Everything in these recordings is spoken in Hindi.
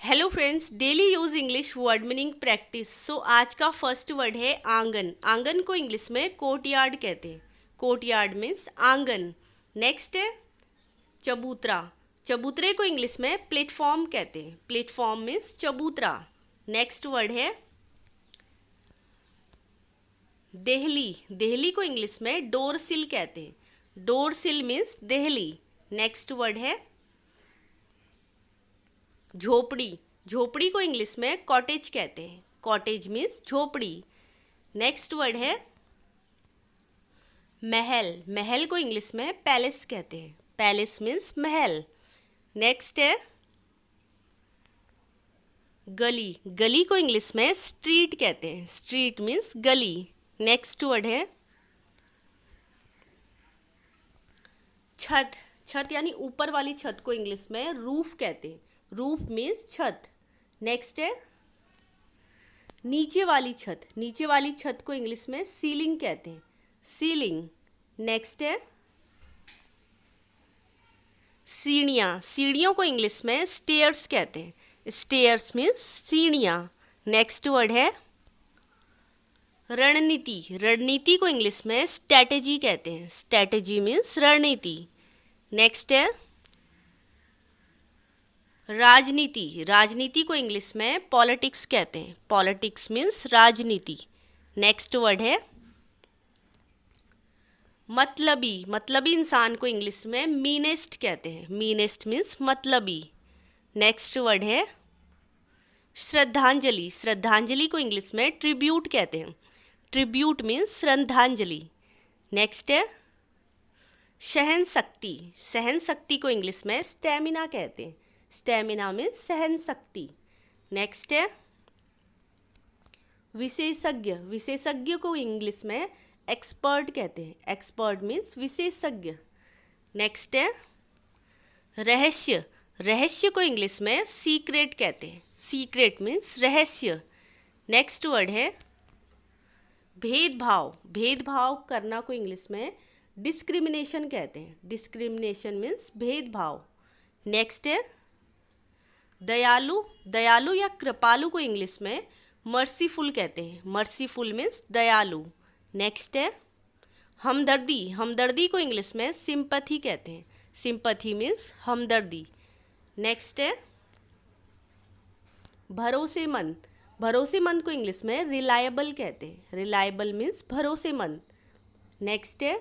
Hello friends, daily use English word meaning practice. So आज का फर्स्ट वर्ड है आंगन। आंगन को इंग्लिश में कोर्टयार्ड कहते हैं। कोर्टयार्ड मीन्स आंगन। नेक्स्ट है चबूतरा। चबूतरे को इंग्लिश में प्लेटफॉर्म कहते हैं। प्लेटफॉर्म मीन्स चबूतरा। नेक्स्ट वर्ड है देहली। देहली को इंग्लिश में डोरसिल कहते हैं। डोरसिल मीन्स देहली। नेक्स्ट वर्ड है झोपड़ी। झोपड़ी को इंग्लिश में कॉटेज कहते हैं। कॉटेज मीन्स झोपड़ी। नेक्स्ट वर्ड है महल। महल को इंग्लिश में पैलेस कहते हैं। पैलेस मीन्स महल। नेक्स्ट है गली। गली को इंग्लिश में स्ट्रीट कहते हैं। स्ट्रीट मीन्स गली। नेक्स्ट वर्ड है छत। छत यानी ऊपर वाली छत को इंग्लिश में रूफ कहते हैं। रूफ मीन्स छत। नेक्स्ट है नीचे वाली छत। नीचे वाली छत को इंग्लिश में सीलिंग कहते हैं। सीलिंग। नेक्स्ट है सीढ़ियाँ। सीढ़ियों को इंग्लिश में स्टेयर्स कहते हैं। स्टेयर्स मीन्स सीढ़ियाँ। नेक्स्ट वर्ड है रणनीति। रणनीति को इंग्लिश में स्ट्रैटेजी कहते हैं। स्ट्रैटेजी मीन्स रणनीति। नेक्स्ट है राजनीति। राजनीति को इंग्लिश में पॉलिटिक्स कहते हैं। पॉलिटिक्स मीन्स राजनीति। नेक्स्ट वर्ड है मतलबी। मतलबी इंसान को इंग्लिश में मीनेस्ट कहते हैं। मीनेस्ट मीन्स मतलबी। नेक्स्ट वर्ड है श्रद्धांजलि। श्रद्धांजलि को इंग्लिश में ट्रिब्यूट कहते हैं। ट्रिब्यूट मीन्स श्रद्धांजलि। नेक्स्ट है सहन शक्ति। सहन शक्ति को इंग्लिश में स्टेमिना कहते हैं। स्टेमिना मीन्स सहन शक्ति। नेक्स्ट है विशेषज्ञ। विशेषज्ञ को इंग्लिश में एक्सपर्ट कहते हैं। एक्सपर्ट मीन्स विशेषज्ञ। नेक्स्ट है रहस्य। रहस्य को इंग्लिश में सीक्रेट कहते हैं। सीक्रेट मीन्स रहस्य। नेक्स्ट वर्ड है भेदभाव। भेदभाव करना को इंग्लिश में डिस्क्रिमिनेशन कहते हैं। डिस्क्रिमिनेशन मीन्स भेदभाव। नेक्स्ट है दयालु। दयालु या कृपालु को इंग्लिश में मर्सीफुल कहते हैं। मर्सीफुल मीन्स दयालु। नेक्स्ट है हमदर्दी। हमदर्दी को इंग्लिश में सिंपैथी कहते हैं। सिंपैथी मीन्स हमदर्दी। नेक्स्ट है भरोसेमंद। भरोसेमंद को इंग्लिश में रिलायबल कहते हैं। रिलायबल मीन्स भरोसेमंद। नेक्स्ट है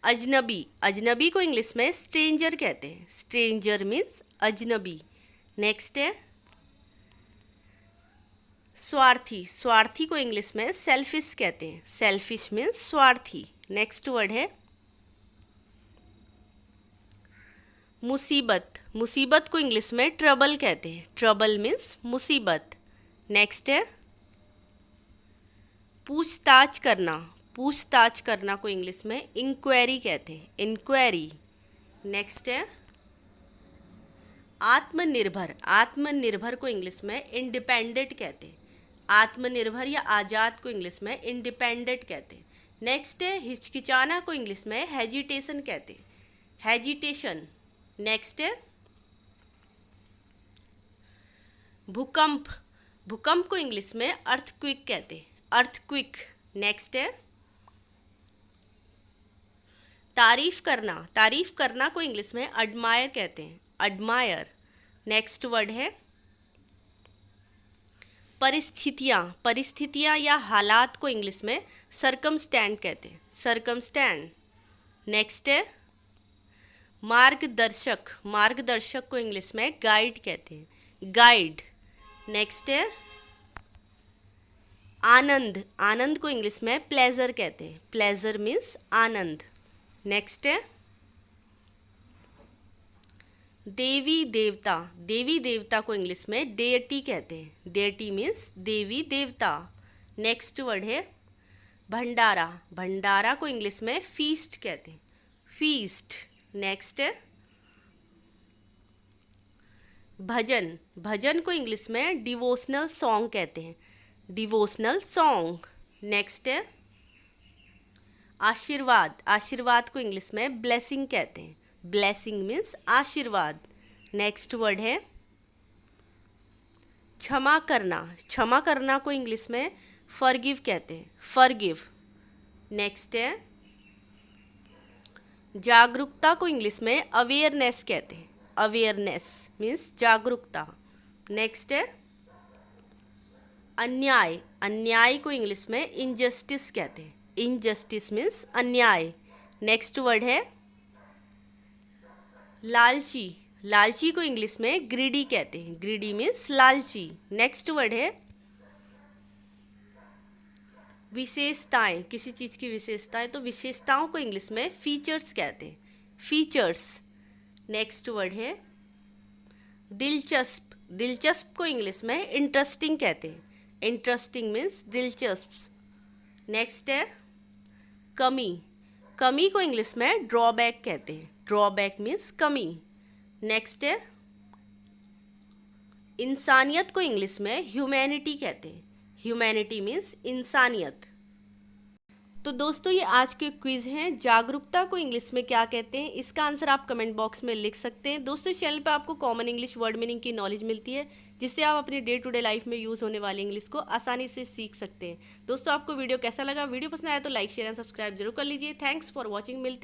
अजनबी। अजनबी को इंग्लिश में स्ट्रेंजर कहते हैं। स्ट्रेंजर मीन्स अजनबी। नेक्स्ट है स्वार्थी। स्वार्थी को इंग्लिश में सेल्फिश कहते हैं। सेल्फिश मीन्स स्वार्थी। नेक्स्ट वर्ड है मुसीबत। मुसीबत को इंग्लिश में ट्रबल कहते हैं। ट्रबल मीन्स मुसीबत। नेक्स्ट है पूछताछ करना। पूछताछ करना को इंग्लिश में इंक्वायरी कहते हैं। इंक्वायरी। नेक्स्ट है आत्मनिर्भर। आत्मनिर्भर को इंग्लिश में इंडिपेंडेंट कहते हैं। आत्मनिर्भर या आज़ाद को इंग्लिश में इंडिपेंडेंट कहते हैं। नेक्स्ट है हिचकिचाना को इंग्लिश में हेजिटेशन कहते हैं। हेजिटेशन। नेक्स्ट है भूकंप। भूकंप को इंग्लिश में अर्थक्वेक कहते हैं। अर्थक्वेक। नेक्स्ट है तारीफ करना। तारीफ करना को इंग्लिश में एडमायर कहते हैं। एडमायर। नेक्स्ट वर्ड है परिस्थितियाँ। परिस्थितियाँ या हालात को इंग्लिश में सरकमस्टेंट कहते हैं। सरकमस्टेंट। नेक्स्ट है मार्गदर्शक। मार्गदर्शक को इंग्लिश में गाइड कहते हैं। गाइड। नेक्स्ट है आनंद। आनंद को इंग्लिश में प्लेजर कहते हैं। प्लेजर मीन्स आनंद। नेक्स्ट है देवी देवता। देवी देवता को इंग्लिश में डेटी कहते हैं। डेटी मीन्स देवी देवता। नेक्स्ट वर्ड है भंडारा। भंडारा को इंग्लिश में फीस्ट कहते हैं। फीस्ट। नेक्स्ट है भजन। भजन को इंग्लिश में डिवोशनल सॉन्ग कहते हैं। Devotional song. नेक्स्ट है आशीर्वाद। आशीर्वाद को इंग्लिश में ब्लेसिंग कहते हैं। ब्लेसिंग मीन्स आशीर्वाद। नेक्स्ट वर्ड है क्षमा करना को इंग्लिश में फॉरगिव कहते हैं, फॉरगिव। नेक्स्ट है जागरूकता को इंग्लिश में अवेयरनेस कहते हैं, अवेयरनेस मीन्स जागरूकता। नेक्स्ट है अन्याय, अन्याय को इंग्लिश में इनजस्टिस कहते हैं, इनजस्टिस मीन्स अन्याय। नेक्स्ट वर्ड है लालची, लालची को इंग्लिश में ग्रीडी कहते हैं, ग्रीडी मीन्स लालची। नेक्स्ट वर्ड है विशेषताएं, किसी चीज़ की विशेषताएं, तो विशेषताओं को इंग्लिश में फीचर्स कहते हैं, फीचर्स। नेक्स्ट वर्ड है दिलचस्प, दिलचस्प को इंग्लिश में इंटरेस्टिंग कहते हैं, इंटरेस्टिंग मीन्स दिलचस्प। नेक्स्ट है कमी, कमी को इंग्लिश में ड्रॉबैक कहते हैं, ड्रॉबैक मीन्स कमी। नेक्स्ट है इंसानियत को इंग्लिश में ह्यूमैनिटी कहते हैं, ह्यूमैनिटी मीन्स इंसानियत। तो दोस्तों ये आज के क्विज हैं, जागरूकता को इंग्लिश में क्या कहते हैं, इसका आंसर आप कमेंट बॉक्स में लिख सकते हैं। दोस्तों इस चैनल पे आपको कॉमन इंग्लिश वर्ड मीनिंग की नॉलेज मिलती है, जिससे आप अपनी डे टू डे लाइफ में यूज़ होने वाली इंग्लिश को आसानी से सीख सकते हैं। दोस्तों आपको वीडियो कैसा लगा, वीडियो पसंद आया तो लाइक शेयर एंड सब्सक्राइब जरूर कर लीजिए। थैंक्स फॉर वॉचिंग, मिलते हैं